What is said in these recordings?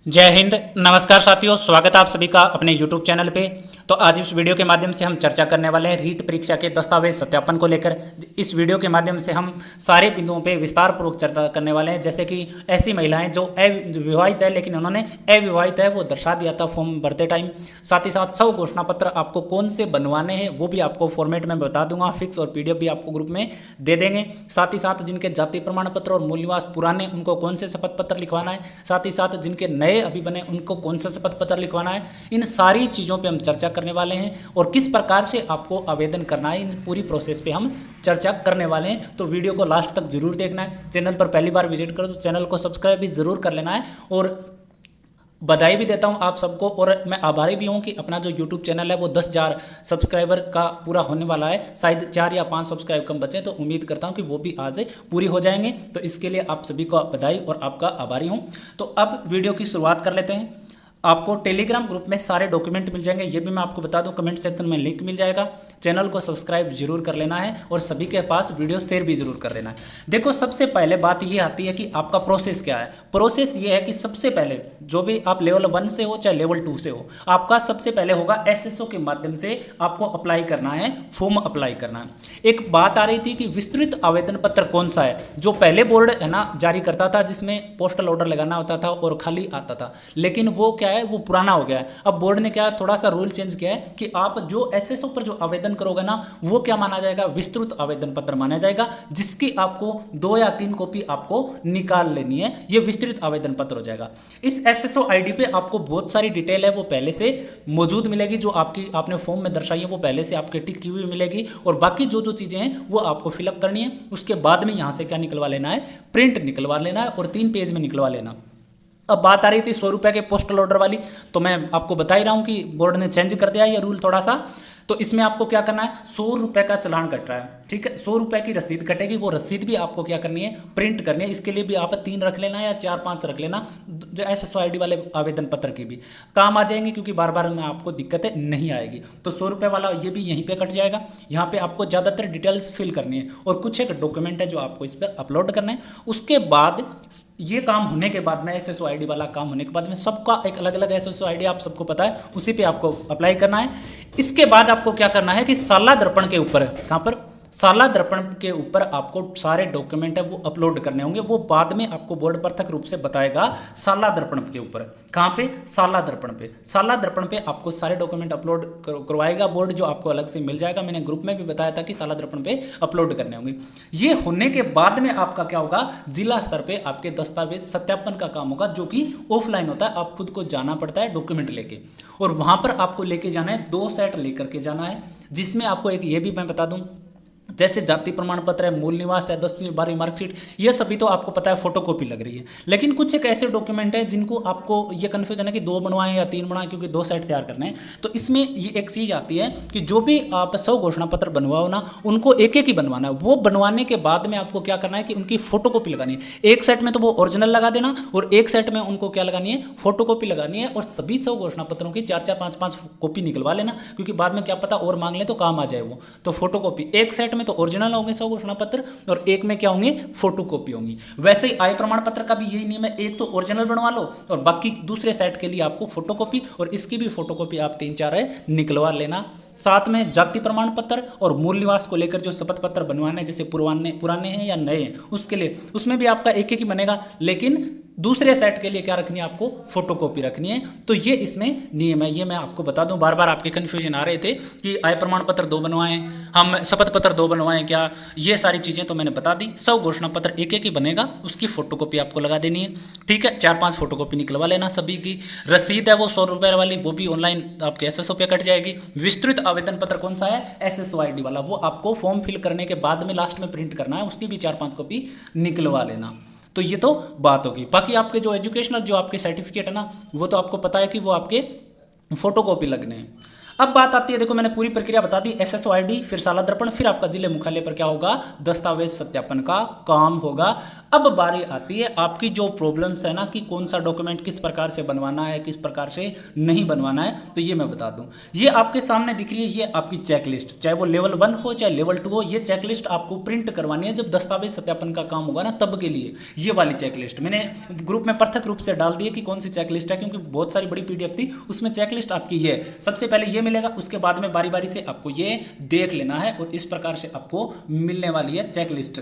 जय हिंद। नमस्कार साथियों, स्वागत है आप सभी का अपने YouTube चैनल पे। तो आज इस वीडियो के माध्यम से हम चर्चा करने वाले हैं रीट परीक्षा के दस्तावेज सत्यापन को लेकर। इस वीडियो के माध्यम से हम सारे बिंदुओं पे विस्तार पूर्वक चर्चा करने वाले हैं, जैसे कि ऐसी महिलाएं जो अविवाहित है लेकिन उन्होंने अविवाहित है वो दर्शा दिया था फॉर्म भरते टाइम। साथ ही साथ 100 घोषणा पत्र आपको कौन से बनवाने हैं वो भी आपको फॉर्मेट में बता दूंगा, फिक्स और PDF भी आपको ग्रुप में दे देंगे। साथ ही साथ जिनके जाति प्रमाण पत्र और मूल निवास पुराने उनको कौन से शपथ पत्र लिखवाना है, साथ ही साथ जिनके नए अभी बने उनको कौन सा शपथ पत्र लिखवाना है, इन सारी चीज़ों पे हम चर्चा करने वाले हैं और किस प्रकार से आपको आवेदन करना है, इन पूरी प्रोसेस पे हम चर्चा करने वाले हैं। तो वीडियो को लास्ट तक जरूर देखना है। चैनल पर पहली बार विजिट करो तो चैनल को सब्सक्राइब भी जरूर कर लेना है। और बधाई भी देता हूं आप सबको, और मैं आभारी भी हूं कि अपना जो YouTube चैनल है वो 10,000 सब्सक्राइबर का पूरा होने वाला है। शायद 4 या 5 सब्सक्राइब कम बचे, तो उम्मीद करता हूं कि वो भी आज पूरी हो जाएंगे। तो इसके लिए आप सभी को बधाई और आपका आभारी हूं। तो अब वीडियो की शुरुआत कर लेते हैं। आपको टेलीग्राम ग्रुप में सारे डॉक्यूमेंट मिल जाएंगे, ये भी मैं आपको बता दूं, कमेंट सेक्शन में लिंक मिल जाएगा। चैनल को सब्सक्राइब जरूर कर लेना है और सभी के पास वीडियो शेयर भी जरूर कर लेना है। देखो, सबसे पहले बात ये आती है कि आपका प्रोसेस क्या है। प्रोसेस ये है कि सबसे पहले जो भी आप लेवल 1 से हो चाहे लेवल 2 से हो, आपका सबसे पहले होगा SSO के माध्यम से आपको अप्लाई करना है, फॉर्म अप्लाई करना है। एक बात आ रही थी कि विस्तृत आवेदन पत्र कौन सा है। जो पहले बोर्ड है ना जारी करता था, जिसमें पोस्टल ऑर्डर लगाना होता था और खाली आता था, लेकिन वो क्या है, वो पुराना हो गया है। अब बोर्ड ने क्या थोड़ा सा रूल चेंज किया है कि आप जो SSO पर जो आवेदन करोगे ना, वो क्या माना जाएगा, विस्तृत आवेदन पत्र माना जाएगा, जिसकी आपको 2 या 3 कॉपी आपको निकाल लेनी है। ये विस्तृत आवेदन पत्र हो जाएगा। इस SSO ID पे आपको बहुत सारी डिटेल है वो पहले से मौजूद मिलेगी, जो आपने फॉर्म में दर्शाई है वो पहले से आपके टिक की हुई मिलेगी, और बाकी जो जो चीजें हैं वो आपको फिलअप करनी है। उसके बाद में यहां से क्या निकलवा लेना है, प्रिंट निकलवा लेना है और 3 पेज में निकलवा लेना। अब बात आ रही थी 100 रुपये के पोस्टल ऑर्डर वाली, तो मैं आपको बता ही रहा हूँ कि बोर्ड ने चेंज कर दिया ये रूल थोड़ा सा। तो इसमें आपको क्या करना है, 100 रुपये का चालान कट रहा है, ठीक है, 100 रुपये की रसीद कटेगी। वो रसीद भी आपको क्या करनी है, प्रिंट करनी है। इसके लिए भी आप 3 रख लेना या 4-5 रख लेना, जो SSO ID वाले आवेदन पत्र की भी काम आ जाएंगे, क्योंकि बार बार में आपको दिक्कतें नहीं आएगी। तो 100 रुपये वाला ये भी यहीं पे कट जाएगा। यहाँ पे आपको ज़्यादातर डिटेल्स फिल करनी है और कुछ एक डॉक्यूमेंट है जो आपको इस पर अपलोड करना है। उसके बाद ये काम होने के बाद में, SSO ID वाला काम होने के बाद में, सबका एक अलग अलग SSO ID आप सबको पता है, उसी पे आपको अप्लाई करना है। इसके बाद आपको क्या करना है कि साला दर्पण के ऊपर, कहाँ पर, साला दर्पण के ऊपर आपको सारे डॉक्यूमेंट है वो अपलोड करने होंगे। वो बाद में आपको बोर्ड पृथक रूप से बताएगा। साला दर्पण के ऊपर कहाँ पे, साला दर्पण पे, साला दर्पण पे आपको सारे डॉक्यूमेंट अपलोड करवाएगा बोर्ड, जो आपको अलग से मिल जाएगा। मैंने ग्रुप में भी बताया था कि साला दर्पण पे अपलोड करने होंगे। ये होने के बाद में आपका क्या होगा, जिला स्तर पे आपके दस्तावेज सत्यापन का काम होगा, जो कि ऑफलाइन होता है। आप खुद को जाना पड़ता है डॉक्यूमेंट लेके, और वहां पर आपको लेके जाना है 2 सेट लेकर के जाना है, जिसमें आपको एक ये भी मैं बता दूं, जैसे जाति प्रमाण पत्र है, मूल निवास है, 10वीं 12वीं मार्कशीट, ये सभी तो आपको पता है फोटोकॉपी लग रही है। लेकिन कुछ एक ऐसे डॉक्यूमेंट है जिनको आपको ये कन्फ्यूजन है कि 2 बनवाएं या 3 बनवाएं, क्योंकि 2 सेट तैयार करने हैं। तो इसमें ये एक चीज़ आती है कि जो भी आप 100 घोषणा पत्र बनवाओ ना, उनको एक एक ही बनवाना है। वो बनवाने के बाद में आपको क्या करना है कि उनकी फोटोकॉपी लगानी है। एक सेट में तो वो ओरिजिनल लगा देना, और एक सेट में उनको क्या लगानी है, फोटोकॉपी लगानी है। और सभी 100 घोषणा पत्रों की 4-4 5-5 कॉपी निकलवा लेना, क्योंकि बाद में क्या पता और मांग ले तो काम आ जाए वो। तो फोटोकॉपी एक सेट में तो ओरिजिनल होंगे 100 घोषणा पत्र, और एक में क्या होंगे, फोटोकॉपी होंगी। वैसे ही आय प्रमाण पत्र का भी यही नियम है, एक तो ओरिजिनल बनवा लो और बाकी दूसरे सेट के लिए आपको फोटोकॉपी, और इसकी भी फोटोकॉपी आप 3-4 है निकलवा लेना। साथ में जाति प्रमाण पत्र और मूल निवास को लेकर जो शपथ पत्र बनवाने, जैसे पुराने हैं या नए हैं, उसके लिए उसमें भी आपका एक एक ही बनेगा, लेकिन दूसरे सेट के लिए क्या रखनी है, आपको फोटोकॉपी रखनी है। तो ये इसमें नियम है, ये मैं आपको बता दूं। बार बार आपके कन्फ्यूजन आ रहे थे कि आय प्रमाण पत्र 2 बनवाएं, हम शपथ पत्र 2 बनवाएं क्या, ये सारी चीज़ें तो मैंने बता दी। 100 घोषणा पत्र एक एक ही बनेगा, उसकी फोटोकॉपी आपको लगा देनी है, ठीक है। 4-5 फोटोकॉपी निकलवा लेना सभी की। रसीद है वो 100 रुपये वाली, वो भी ऑनलाइन आपके SSO पे कट जाएगी। विस्तृत आवेदन पत्र कौन सा है, SSO ID वाला, वो आपको फॉर्म फिल करने के बाद में लास्ट में प्रिंट करना है, उसकी भी 4-5 कॉपी निकलवा लेना। तो ये तो बात होगी। बाकी आपके जो एजुकेशनल जो आपके सर्टिफिकेट है ना, वो तो आपको पता है कि वो आपके फोटोकॉपी लगने हैं। अब बात आती है, देखो मैंने पूरी प्रक्रिया बता दी, एसएसओ आईडी, फिर साला दर्पण, फिर आपका जिले मुख्यालय पर क्या होगा, दस्तावेज सत्यापन का काम होगा। अब बारी आती है आपकी जो प्रॉब्लम्स है ना कि कौन सा डॉक्यूमेंट किस प्रकार से बनवाना है, किस प्रकार से नहीं बनवाना है, तो ये मैं बता दूं। ये आपके सामने दिख रही है, ये आपकी चेकलिस्ट, चाहे वो लेवल 1 हो चाहे लेवल 2 हो, ये चेकलिस्ट आपको प्रिंट करवानी है जब दस्तावेज सत्यापन का काम होगा ना, तब के लिए ये वाली चेकलिस्ट मैंने ग्रुप में पृथक रूप से डाल दी है कि कौन सी चेकलिस्ट है, क्योंकि बहुत सारी बड़ी पीडीएफ थी, उसमें चेकलिस्ट आपकी ये सबसे पहले ये मिलेगा, उसके बाद में बारी बारी से आपको ये देख लेना है और इस प्रकार से आपको मिलने वाली है चेकलिस्ट।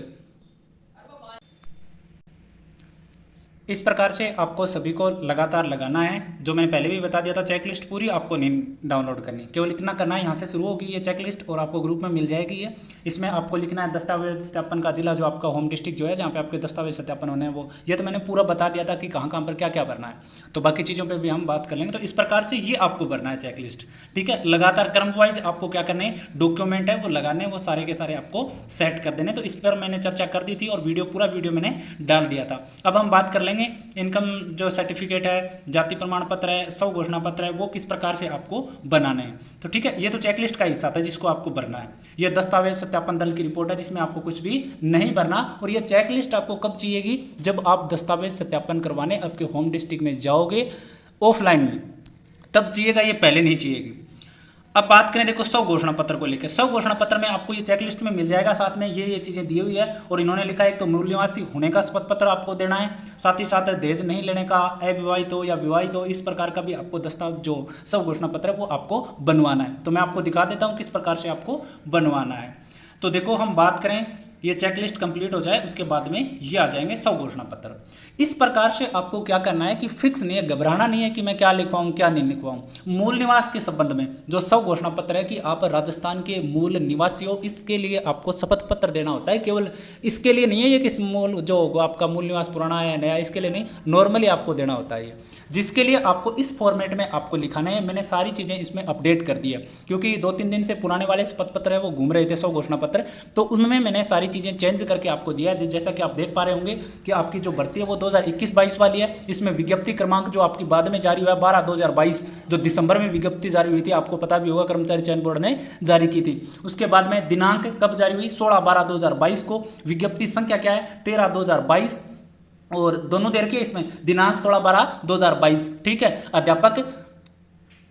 इस प्रकार से आपको सभी को लगातार लगाना है। जो मैंने पहले भी बता दिया था, चेकलिस्ट पूरी आपको नहीं डाउनलोड करनी, केवल इतना करना है, यहाँ से शुरू होगी ये चेकलिस्ट और आपको ग्रुप में मिल जाएगी ये। इसमें आपको लिखना है दस्तावेज सत्यापन का जिला, जो आपका होम डिस्ट्रिक्ट जो है जहाँ पे आपके दस्तावेज सत्यापन होने हैं वो, ये तो मैंने पूरा बता दिया था कि कहाँ कहाँ पर क्या क्या भरना है, तो बाकी चीज़ों पर भी हम बात कर लेंगे। तो इस प्रकार से ये आपको भरना है चेकलिस्ट, ठीक है। लगातार क्रम वाइज आपको क्या करने हैं, डॉक्यूमेंट है वो लगाने, वो सारे के सारे आपको सेट कर देने। तो इस पर मैंने चर्चा कर दी थी और पूरा वीडियो मैंने डाल दिया था। अब हम बात कर लेंगे इनकम जो सर्टिफिकेट है, जाति प्रमाण पत्र है, स्व घोषणा पत्र है, वो किस प्रकार से आपको बनाने हैं। तो ठीक है, ये तो चेकलिस्ट का हिस्सा था जिसको आपको भरना है। ये दस्तावेज सत्यापन दल की रिपोर्ट है जिसमें आपको कुछ भी नहीं भरना, और ये चेकलिस्ट आपको कब चाहिएगी, जब आप दस्तावेज सत्यापन करवाने आपके होम डिस्ट्रिक्ट में जाओगे ऑफलाइन में, तब चाहिएगा, ये पहले नहीं चाहिएगी। अब बात करें देखो स्व घोषणा पत्र को लेकर, स्व घोषणा पत्र में आपको ये चेकलिस्ट में मिल जाएगा, साथ में ये चीज़ें दी हुई है और इन्होंने लिखा है एक तो मूल निवासी होने का शपथ पत्र आपको देना है, साथ ही साथ दहेज नहीं लेने का, अविवाहित हो या विवाहित हो, इस प्रकार का भी आपको दस्तावेज जो स्व घोषणा पत्र है वो आपको बनवाना है। तो मैं आपको दिखा देता हूँ किस प्रकार से आपको बनवाना है। तो देखो हम बात करें, ये चेकलिस्ट कंप्लीट हो जाए उसके बाद में ये आ जाएंगे स्व घोषणा पत्र। इस प्रकार से आपको क्या करना है कि फिक्स नहीं है, घबराना नहीं है कि मैं क्या लिखवाऊं क्या नहीं लिखवाऊं। मूल निवास के संबंध में जो स्व घोषणा पत्र है कि आप राजस्थान के मूल निवासी हो, इसके लिए आपको शपथ पत्र देना होता है। केवल इसके लिए नहीं है ये कि मूल जो आपका मूल निवास पुराना है नया, इसके लिए नहीं, नॉर्मली आपको देना होता है ये, जिसके लिए आपको इस फॉर्मेट में आपको लिखाना है। मैंने सारी चीज़ें इसमें अपडेट कर दी है, क्योंकि 2-3 दिन से पुराने वाले शपथ पत्र है वो घूम रहे थे स्व घोषणा पत्र, तो उनमें मैंने सारी चीज़ें चेंज करके आपको दिया है। जैसा कि आप देख पा रहे होंगे कि आपकी जो भर्ती है वो 2021-22 वाली है। इसमें विज्ञप्ति क्रमांक जो आपकी बाद में जारी हुआ है 12/2022, जो दिसंबर में विज्ञप्ति जारी हुई थी, आपको पता भी होगा कर्मचारी चयन बोर्ड ने जारी की थी। उसके बाद में दिनांक कब जारी हुई, 16/12/2022 को। विज्ञप्ति संख्या क्या है, 13/2022, और दोनों दे रखी है इसमें, दिनांक 16/12/2022, ठीक है। अध्यापक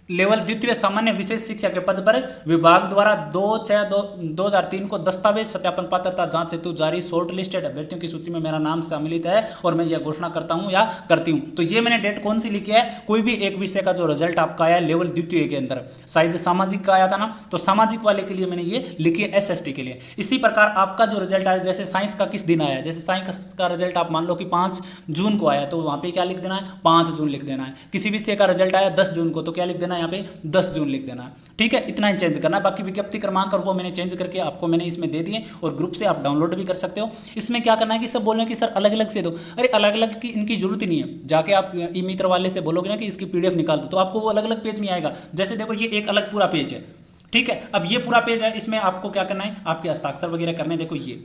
लेवल द्वितीय सामान्य विशेष शिक्षा के पद पर विभाग द्वारा 2/6/2003 को दस्तावेज सत्यापन पात्रता जांच हेतु जारी शॉर्ट लिस्टेड अभ्यर्थियों की सूची में मेरा नाम सम्मिलित है और मैं यह घोषणा करता हूं या करती हूं। तो ये मैंने डेट कौन सी लिखी है, कोई भी एक विषय का जो रिजल्ट आपका आया लेवल द्वितीय के अंदर, शायद सामाजिक का आया था ना, तो सामाजिक वाले के लिए मैंने ये लिखी है SST के लिए। इसी प्रकार आपका जो रिजल्ट आया, जैसे साइंस का किस दिन आया, जैसे साइंस का रिजल्ट आप मान लो कि 5 जून को आया, तो वहां पे क्या लिख देना है, 5 जून लिख देना है। किसी विषय का रिजल्ट आया 10 जून को, तो क्या लिख देना है यहाँ पे, 10 जून लिख देना, ठीक है। इतना ही चेंज करना, बाकी विज्ञप्ति क्रमांक और वो मैंने चेंज करके आपको मैंने इसमें दे दिए और ग्रुप से आप डाउनलोड भी कर सकते हो। इसमें क्या करना है कि सब बोल रहे हैं कि सर अलग अलग से दो, अरे अलग अलग की इनकी जरूरत ही नहीं है। जाके आप ई मित्र वाले से बोलोगे ना कि इसकी PDF निकाल दो, तो आपको वो अलग अलग पेज में आएगा। जैसे देखो ये एक अलग पूरा पेज है, ठीक है। अब ये पूरा पेज है, इसमें आपको क्या करना है, आपके हस्ताक्षर वगैरह करने, देखो ये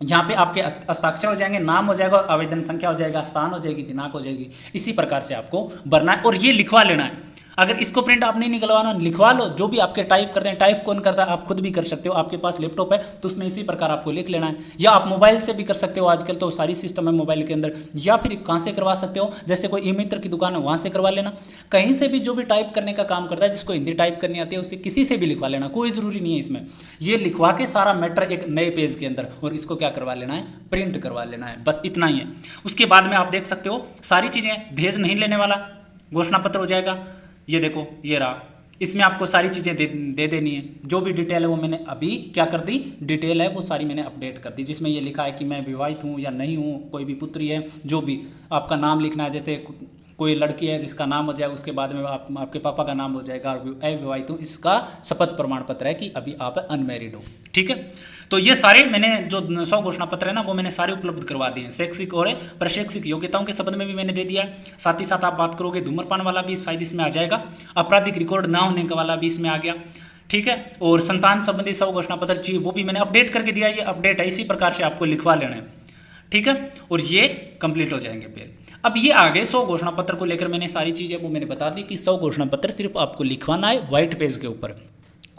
यहाँ पे आपके हस्ताक्षर हो जाएंगे, नाम हो जाएगा और आवेदन संख्या हो जाएगा, स्थान हो जाएगी, दिनांक हो जाएगी। इसी प्रकार से आपको भरना है और ये लिखवा लेना है। अगर इसको प्रिंट आप नहीं निकलवाना, लिखवा लो। जो भी आपके टाइप करते हैं, टाइप कौन करता है, आप खुद भी कर सकते हो। आपके पास लैपटॉप है तो उसमें इसी प्रकार आपको लिख लेना है, या आप मोबाइल से भी कर सकते हो। आजकल तो सारी सिस्टम है मोबाइल के अंदर, या फिर कहाँ से करवा सकते हो, जैसे कोई ई मित्र की दुकान है वहाँ से करवा लेना। कहीं से भी जो भी टाइप करने का काम करता है, जिसको हिंदी टाइप करनी आती है, उसे किसी से भी लिखवा लेना, कोई ज़रूरी नहीं है इसमें। ये लिखवा के सारा मैटर एक नए पेज के अंदर, और इसको क्या करवा लेना है, प्रिंट करवा लेना है, बस इतना ही है। उसके बाद में आप देख सकते हो सारी चीज़ें, दहेज नहीं लेने वाला घोषणा पत्र हो जाएगा। ये देखो ये रहा, इसमें आपको सारी चीज़ें दे देनी है। जो भी डिटेल है वो मैंने अभी क्या कर दी, डिटेल है वो सारी मैंने अपडेट कर दी, जिसमें ये लिखा है कि मैं विवाहित हूँ या नहीं हूँ, कोई भी पुत्री है, जो भी आपका नाम लिखना है। जैसे कोई लड़की है जिसका नाम हो जाएगा, उसके बाद में आपके पापा का नाम हो जाएगा, और अविवाहित हूँ इसका शपथ प्रमाण पत्र है कि अभी आप अनमैरिड हो, ठीक है। तो ये सारे मैंने जो 100 घोषणा पत्र है ना, वो मैंने सारे उपलब्ध करवा दिए हैं। शैक्षिक और प्रशैक्षिक योग्यताओं के संबंध में भी मैंने दे दिया है। साथ ही साथ आप बात करोगे धूम्रपान वाला भी शायद इसमें आ जाएगा, आपराधिक रिकॉर्ड ना होने का वाला भी इसमें आ गया, ठीक है। और संतान संबंधी 100 घोषणा पत्र चाहिए, वो भी मैंने अपडेट करके दिया है। ये अपडेट है, इसी प्रकार से आपको लिखवा लेना है, ठीक है, और ये कंप्लीट हो जाएंगे फिर। अब ये आगे 100 घोषणा पत्र को लेकर मैंने सारी चीज़ें वो मैंने बता दी कि 100 घोषणा पत्र सिर्फ आपको लिखवाना है व्हाइट पेज के ऊपर।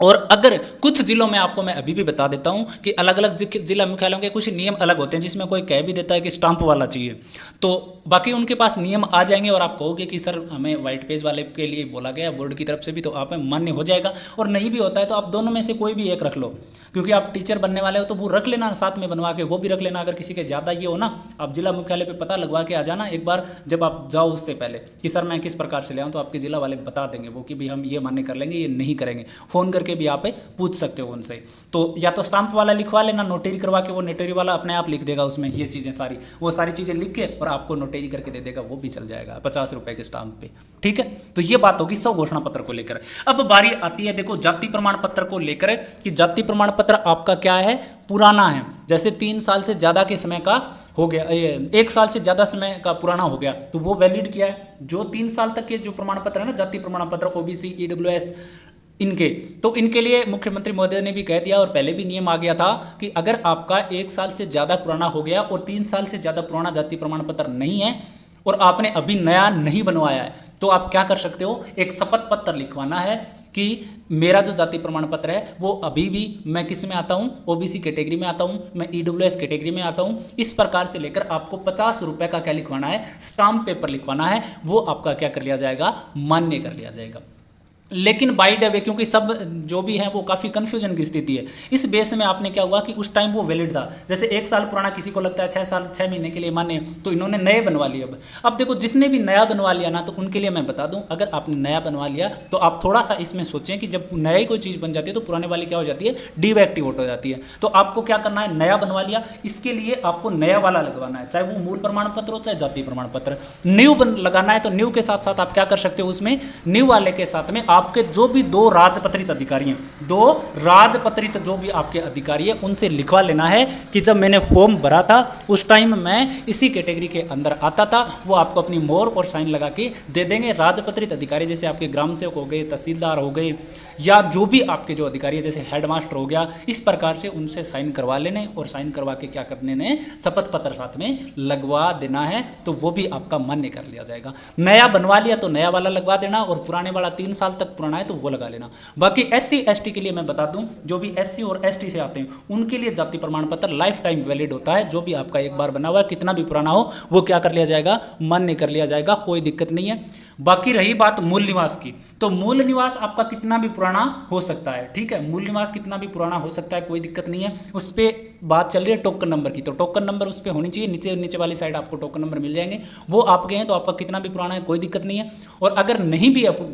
और अगर कुछ जिलों में आपको मैं अभी भी बता देता हूं कि अलग अलग जिला मुख्यालयों के कुछ नियम अलग होते हैं, जिसमें कोई कह भी देता है कि स्टाम्प वाला चाहिए, तो बाकी उनके पास नियम आ जाएंगे और आप कहोगे कि सर हमें व्हाइट पेज वाले के लिए बोला गया बोर्ड की तरफ से भी, तो आप में मान्य हो जाएगा। और नहीं भी होता है तो आप दोनों में से कोई भी एक रख लो, क्योंकि आप टीचर बनने वाले हो तो वो रख लेना साथ में बनवा के, वो भी रख लेना। अगर किसी के ज़्यादा ये हो ना, आप जिला मुख्यालय पर पता लगवा के आ जाना एक बार, जब आप जाओ उससे पहले कि सर मैं किस प्रकार से ले आऊँ, तो आपके जिला वाले बता देंगे वो कि भाई हम ये मान्य कर लेंगे, ये नहीं करेंगे। फ़ोन करके भी आप पूछ सकते हो उनसे। तो या तो स्टाम्प वाला लिखवा लेना, नोटरी करवा के, वो नोटरी वाला अपने आप लिख देगा उसमें ये चीज़ें सारी, वो सारी चीज़ें लिख के और आपको नोटरी करके दे देगा, वो भी चल जाएगा 50 रुपए के स्टाम्प पे। ठीक है, तो ये बात होगी 100 घोषणा पत्र को लेकर। अब बारी आती है देखो जाति प्रमाण पत्र को लेकर कि जाति प्रमाण पत्र आपका क्या है, पुराना है। जैसे 3 साल से ज़्यादा के समय का हो गया, 1 साल से ज़्यादा समय का पुराना हो गया, तो वो वैलिड किया है। जो 3 साल तक के जो प्रमाण पत्र है ना, जाति प्रमाण पत्र, ओबीसी, ईडब्ल्यूएस, इनके, तो इनके लिए मुख्यमंत्री महोदय ने भी कह दिया और पहले भी नियम आ गया था कि अगर आपका 1 साल से ज़्यादा पुराना हो गया और 3 साल से ज़्यादा पुराना जाति प्रमाण पत्र नहीं है और आपने अभी नया नहीं बनवाया है, तो आप क्या कर सकते हो, एक शपथ पत्र लिखवाना है कि मेरा जो जाति प्रमाण पत्र है वो अभी भी, मैं किस में आता हूँ, ओबीसी कैटेगरी में आता हूँ, मैं ईडब्ल्यूएस कैटेगरी में आता हूँ। इस प्रकार से लेकर आपको 50 रुपये का क्या लिखवाना है, स्टाम्प पेपर लिखवाना है, वो आपका क्या कर लिया जाएगा, मान्य कर लिया जाएगा। लेकिन बाय द वे, क्योंकि सब जो भी है वो काफ़ी कन्फ्यूजन की स्थिति है, इस बेस में आपने क्या हुआ कि उस टाइम वो वैलिड था। जैसे 1 साल पुराना किसी को लगता है 6 साल 6 महीने के लिए माने, तो इन्होंने नए बनवा लिए। अब देखो जिसने भी नया बनवा लिया ना, तो उनके लिए मैं बता दूं, अगर आपने नया बनवा लिया तो आप थोड़ा सा इसमें सोचें कि जब नई कोई चीज़ बन जाती है तो पुराने वाली क्या हो जाती है, डीएक्टिवेट हो जाती है। तो आपको क्या करना है, नया बनवा लिया, इसके लिए आपको नया वाला लगवाना है, चाहे वो मूल प्रमाण पत्र हो चाहे जाति प्रमाण पत्र। न्यू लगाना है तो न्यू के साथ साथ आप क्या कर सकते हो, उसमें न्यू वाले के साथ में आपके जो भी 2 राजपत्रित अधिकारी हैं, 2 राजपत्रित जो भी आपके अधिकारी है, उनसे लिखवा लेना है कि जब मैंने फॉर्म भरा था उस टाइम मैं इसी कैटेगरी के अंदर आता था। वो आपको अपनी मोहर और साइन लगा के दे देंगे। राजपत्रित अधिकारी जैसे आपके ग्राम सेवक हो गए, तहसीलदार हो गए, या जो भी आपके जो अधिकारी है जैसे हेडमास्टर हो गया, इस प्रकार से उनसे साइन करवा लेने और साइन करवा के क्या करने ने, शपथ पत्र साथ में लगवा देना है, तो वो भी आपका मान्य कर लिया जाएगा। नया बनवा लिया तो नया वाला लगवा देना, और पुराने वाला 3 साल तक पुराना है तो वो लगा लेना। बाकी SC ST के लिए मैं बता दूं, जो भी SC और ST से आते हैं उनके लिए जाति प्रमाण पत्र लाइफ टाइम वैलिड होता है। जो भी आपका एक बार बना हुआ है, कितना भी पुराना हो, वो क्या कर लिया जाएगा, मान्य कर लिया जाएगा, कोई दिक्कत नहीं है। बाकी रही बात मूल निवास की, तो मूल निवास आपका कितना भी पुराना हो सकता है, ठीक है, मूल निवास कितना भी पुराना हो सकता है, कोई दिक्कत नहीं है। उस पर बात चल रही है टोकन नंबर की, तो टोकन नंबर उस पर होनी चाहिए, नीचे नीचे वाली साइड आपको टोकन नंबर मिल जाएंगे, वो आपके हैं, तो आपका कितना भी पुराना है कोई दिक्कत नहीं है। और अगर नहीं भी आप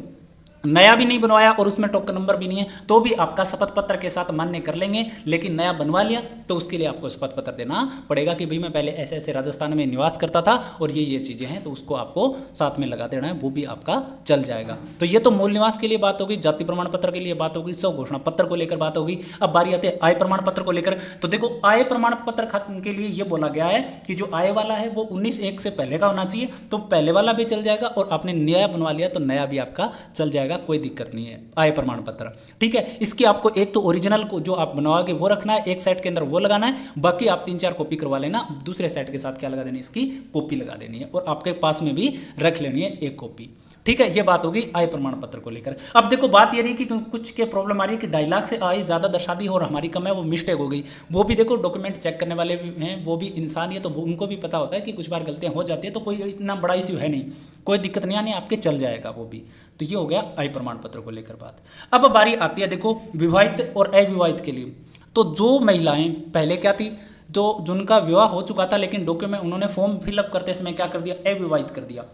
नया भी नहीं बनवाया और उसमें टोकन नंबर भी नहीं है, तो भी आपका शपथ पत्र के साथ मान्य कर लेंगे। लेकिन नया बनवा लिया तो उसके लिए आपको शपथ पत्र देना पड़ेगा कि भाई मैं पहले ऐसे ऐसे राजस्थान में निवास करता था और ये चीज़ें हैं, तो उसको आपको साथ में लगा देना है, वो भी आपका चल जाएगा। तो ये तो मूल निवास के लिए बात होगी, जाति प्रमाण पत्र के लिए बात होगी, 100 घोषणा पत्र को लेकर बात होगी। अब बारी आती है आय प्रमाण पत्र को लेकर। तो देखो आय प्रमाण पत्र के लिए ये बोला गया है कि जो आय वाला है वो 19/1 से पहले का होना चाहिए, तो पहले वाला भी चल जाएगा, और आपने नया बनवा लिया तो नया भी आपका चल जाएगा, कोई दिक्कत नहीं है। आय प्रमाण पत्र, ठीक है, इसकी आपको एक तो ओरिजिनल को जो आप बनवाओगे वो रखना है, एक सेट के अंदर वो लगाना है, बाकी आप 3-4 कॉपी करवा लेना, दूसरे सेट के साथ क्या लगा देनी, इसकी कॉपी लगा देनी है, और आपके पास में भी रख लेनी है एक कॉपी। ठीक है, ये बात होगी आय प्रमाण पत्र को लेकर। अब देखो बात ये रही कि कुछ के प्रॉब्लम आ रही है कि 2.5 लाख से आय ज़्यादा दर्शा दी और हमारी कम है, वो मिस्टेक हो गई। वो भी देखो डॉक्यूमेंट चेक करने वाले भी हैं, वो भी इंसान ही है, तो उनको भी पता होता है कि कुछ बार गलतियाँ हो जाती है, तो कोई इतना बड़ा इश्यू है नहीं, कोई दिक्कत नहीं आनी, आपके चल जाएगा वो भी। तो ये हो गया आय प्रमाण पत्र को लेकर बात। अब बारी आती है देखो विवाहित और अविवाहित के लिए। तो जो महिलाएं पहले क्या थी, जो जिनका विवाह हो चुका था लेकिन डॉक्यूमेंट उन्होंने फॉर्म फिलअप करते समय क्या कर दिया, अविवाहित कर दिया,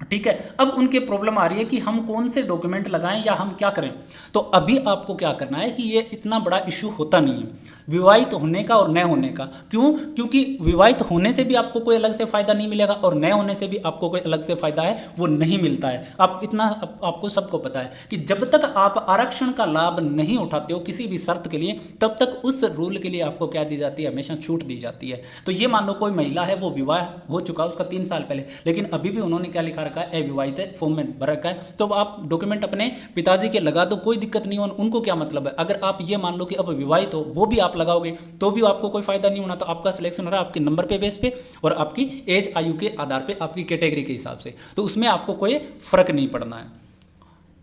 ठीक है। अब उनके प्रॉब्लम आ रही है कि हम कौन से डॉक्यूमेंट लगाएं या हम क्या करें। तो अभी आपको क्या करना है कि ये इतना बड़ा इशू होता नहीं है विवाहित होने का और न होने का। क्यों? क्योंकि विवाहित होने से भी आपको कोई अलग से फायदा नहीं मिलेगा और न होने से भी आपको कोई अलग से फायदा है वो नहीं मिलता है। आप इतना आपको सबको पता है कि जब तक आप आरक्षण का लाभ नहीं उठाते हो किसी भी शर्त के लिए, तब तक उस रूल के लिए आपको क्या दी जाती है, हमेशा छूट दी जाती है। तो ये मान लो कोई महिला है, वो विवाह हो चुका उसका 3 साल पहले, लेकिन अभी भी उन्होंने क्या लिखा रखा है, अविवाहित फॉर्म में भर रखा है, तो आप डॉक्यूमेंट अपने पिताजी के लगा दो, कोई दिक्कत नहीं हो, उनको क्या मतलब है। अगर आप ये मान लो कि अब विवाहित हो, वो भी आप लगाओगे तो भी आपको कोई फायदा नहीं होना। तो आपका सिलेक्शन हो रहा है आपके नंबर पे बेस पे और आपकी एज आयु के आधार पे, आपकी कैटेगरी के हिसाब से, तो उसमें आपको कोई फर्क नहीं पड़ना है।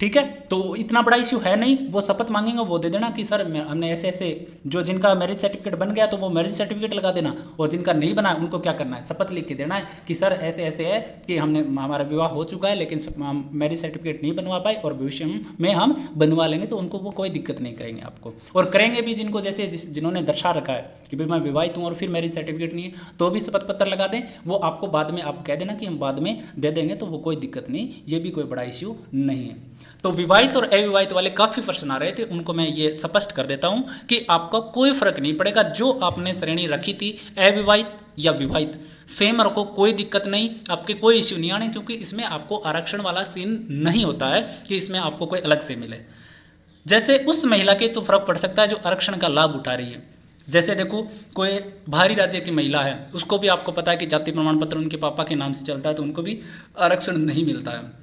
ठीक है, तो इतना बड़ा इश्यू है नहीं। वो शपथ मांगेंगे वो दे देना कि सर हमने ऐसे ऐसे, जो जिनका मैरिज सर्टिफिकेट बन गया तो वो मैरिज सर्टिफिकेट लगा देना, और जिनका नहीं बना उनको क्या करना है, शपथ लिख के देना है कि सर ऐसे ऐसे है कि हमारा विवाह हो चुका है लेकिन हम मैरिज सर्टिफिकेट नहीं बनवा पाए और भविष्य में हम बनवा लेंगे, तो उनको वो कोई दिक्कत नहीं करेंगे आपको। और करेंगे भी जिनको जैसे जिन्होंने दर्शा रखा है कि भाई मैं विवाहित हूँ और फिर मैरिज सर्टिफिकेट नहीं है, तो भी शपथ पत्र लगा दें। वो आपको बाद में आप कह देना कि हम बाद में दे देंगे, तो वो कोई दिक्कत नहीं, ये भी कोई बड़ा इश्यू नहीं है। तो विवाहित और अविवाहित वाले काफ़ी प्रश्न आ रहे थे, उनको मैं ये स्पष्ट कर देता हूं कि आपका कोई फर्क नहीं पड़ेगा। जो आपने श्रेणी रखी थी अविवाहित या विवाहित, सेम रखो, कोई दिक्कत नहीं, आपके कोई इश्यू नहीं आने, क्योंकि इसमें आपको आरक्षण वाला सीन नहीं होता है कि इसमें आपको कोई अलग से मिले। जैसे उस महिला के तो फर्क पड़ सकता है जो आरक्षण का लाभ उठा रही है। जैसे देखो कोई बाहरी राज्य की महिला है, उसको भी आपको पता है कि जाति प्रमाण पत्र उनके पापा के नाम से चलता है, तो उनको भी आरक्षण नहीं मिलता है।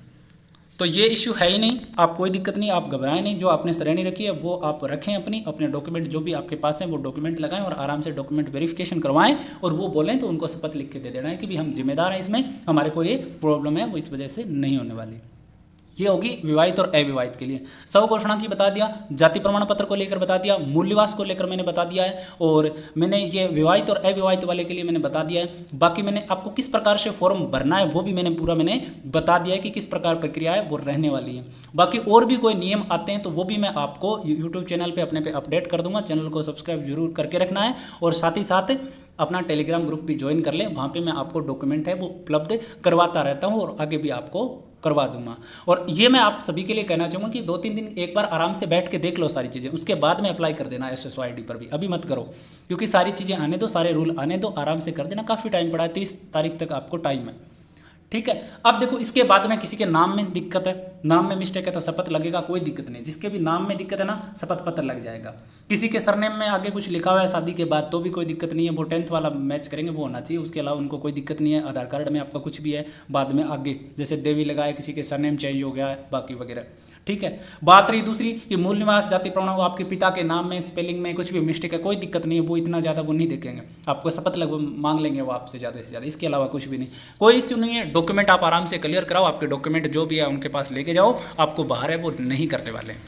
तो ये इश्यू है ही नहीं, आप कोई दिक्कत नहीं, आप घबराएं नहीं। जो आपने श्रेणी रखी है वो आप रखें, अपने डॉक्यूमेंट जो भी आपके पास हैं वो डॉक्यूमेंट लगाएं और आराम से डॉक्यूमेंट वेरिफिकेशन करवाएं, और वो बोलें तो उनको शपथ लिख के दे देना है कि भी हम जिम्मेदार हैं, इसमें हमारे को ये प्रॉब्लम है वो इस वजह से नहीं होने वाली। ये होगी विवाहित और अविवाहित के लिए। स्व घोषणा की बता दिया, जाति प्रमाण पत्र को लेकर बता दिया, मूल्यवास को लेकर मैंने बता दिया है, और मैंने ये विवाहित और अविवाहित वाले के लिए मैंने बता दिया है। बाकी मैंने आपको किस प्रकार से फॉर्म भरना है वो भी मैंने बता दिया है कि किस प्रकार प्रक्रिया है वो रहने वाली है। बाकी और भी कोई नियम आते हैं तो वो भी मैं आपको यूट्यूब चैनल पर अपने पे अपडेट कर दूंगा। चैनल को सब्सक्राइब जरूर करके रखना है, और साथ ही साथ अपना टेलीग्राम ग्रुप भी ज्वाइन कर लें, वहाँ पे मैं आपको डॉक्यूमेंट है वो उपलब्ध करवाता रहता हूँ और आगे भी आपको करवा दूंगा। और ये मैं आप सभी के लिए कहना चाहूँगा कि 2-3 दिन एक बार आराम से बैठ के देख लो सारी चीज़ें, उसके बाद में अप्लाई कर देना SSO ID पर भी, अभी मत करो, क्योंकि सारी चीज़ें आने दो, सारे रूल आने दो, आराम से कर देना। काफ़ी टाइम पड़ा है, 30 तारीख तक आपको टाइम है। ठीक है, अब देखो इसके बाद में किसी के नाम में दिक्कत है, नाम में मिस्टेक है तो शपथ लगेगा, कोई दिक्कत नहीं। जिसके भी नाम में दिक्कत है ना, शपथ पत्र लग जाएगा। किसी के सरनेम में आगे कुछ लिखा हुआ है शादी के बाद तो भी कोई दिक्कत नहीं है, वो 10th वाला मैच करेंगे, वो होना चाहिए। उसके अलावा उनको कोई दिक्कत नहीं है। आधार कार्ड में आपका कुछ भी है, बाद में आगे जैसे देवी लगाए, किसी के सरनेम चेंज हो गया है, बाकी वगैरह। ठीक है, बात रही दूसरी कि मूल निवास जाति प्रमाण, आपके पिता के नाम में स्पेलिंग में कुछ भी मिस्टेक है, कोई दिक्कत नहीं है, वो इतना ज़्यादा वो नहीं देखेंगे, आपको शपथ मांग लेंगे वो आपसे ज़्यादा से ज़्यादा, इसके अलावा कुछ भी नहीं, कोई इश्यू नहीं है। डॉक्यूमेंट आप आराम से क्लियर कराओ, आपके डॉक्यूमेंट जो भी है उनके पास लेके जाओ, आपको बाहर है वो नहीं करने वाले हैं।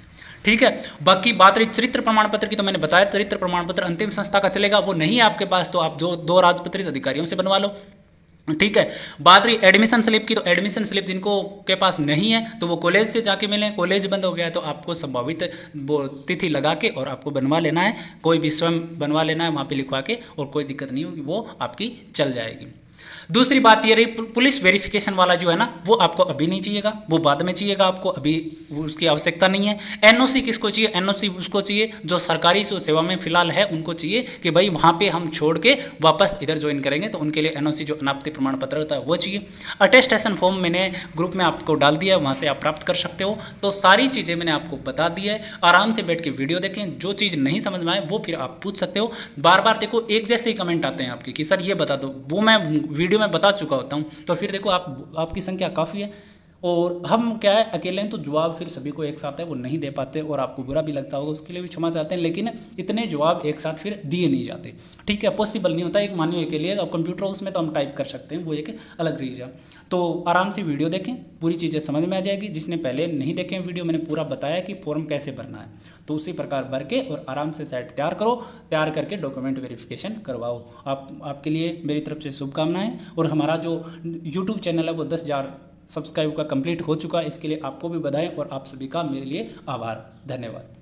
ठीक है, बाकी बात रही चरित्र प्रमाण पत्र की, तो मैंने बताया चरित्र प्रमाण पत्र अंतिम संस्था का चलेगा, वो नहीं है आपके पास तो आप दो राजपत्रित अधिकारियों से बनवा लो। ठीक है, बात रही एडमिशन स्लिप की, तो एडमिशन स्लिप जिनको के पास नहीं है तो वो कॉलेज से जाके मिलें। कॉलेज बंद हो गया है तो आपको संभावित वो तिथि लगा के और आपको बनवा लेना है, कोई भी स्वयं बनवा लेना है वहाँ पे लिखवा के, और कोई दिक्कत नहीं होगी, वो आपकी चल जाएगी। दूसरी बात ये रही पुलिस वेरिफिकेशन वाला जो है ना, वो आपको अभी नहीं चाहिएगा, वो बाद में चाहिएगा, आपको अभी उसकी आवश्यकता नहीं है। एनओसी किसको चाहिए? एनओसी उसको चाहिए जो सरकारी सेवा में फिलहाल है, उनको चाहिए कि भाई वहाँ पे हम छोड़ के वापस इधर ज्वाइन करेंगे, तो उनके लिए एनओसी जो अनापत्ति प्रमाण पत्र होता है वो चाहिए। अटेस्टेशन फॉर्म मैंने ग्रुप में आपको डाल दिया है, वहाँ से आप प्राप्त कर सकते हो। तो सारी चीज़ें मैंने आपको बता दी है, आराम से बैठ के वीडियो देखें, जो चीज़ नहीं समझ में आए वो फिर आप पूछ सकते हो। बार बार देखो एक जैसे ही कमेंट आते हैं आपके कि सर ये बता दो, वो मैं वीडियो में बता चुका होता हूँ, तो फिर देखो आपकी संख्या काफ़ी है और हम क्या है अकेले हैं, तो जवाब फिर सभी को एक साथ है वो नहीं दे पाते, और आपको बुरा भी लगता होगा, उसके लिए भी क्षमा चाहते हैं, लेकिन इतने जवाब एक साथ फिर दिए नहीं जाते। ठीक है, पॉसिबल नहीं होता एक मानवीय के लिए। अब कंप्यूटर उसमें तो हम टाइप कर सकते हैं, वो एक अलग चीज़ है। तो आराम से वीडियो देखें, पूरी चीज़ें समझ में आ जाएगी। जिसने पहले नहीं देखे वीडियो, मैंने पूरा बताया कि फॉर्म कैसे भरना है, तो उसी प्रकार भर के और आराम से साइट तैयार करो, तैयार करके डॉक्यूमेंट वेरिफिकेशन करवाओ। आपके लिए मेरी तरफ से शुभकामनाएं। और हमारा जो यूट्यूब चैनल है वो 10,000 सब्सक्राइब का कंप्लीट हो चुका है, इसके लिए आपको भी बधाई और आप सभी का मेरे लिए आभार। धन्यवाद।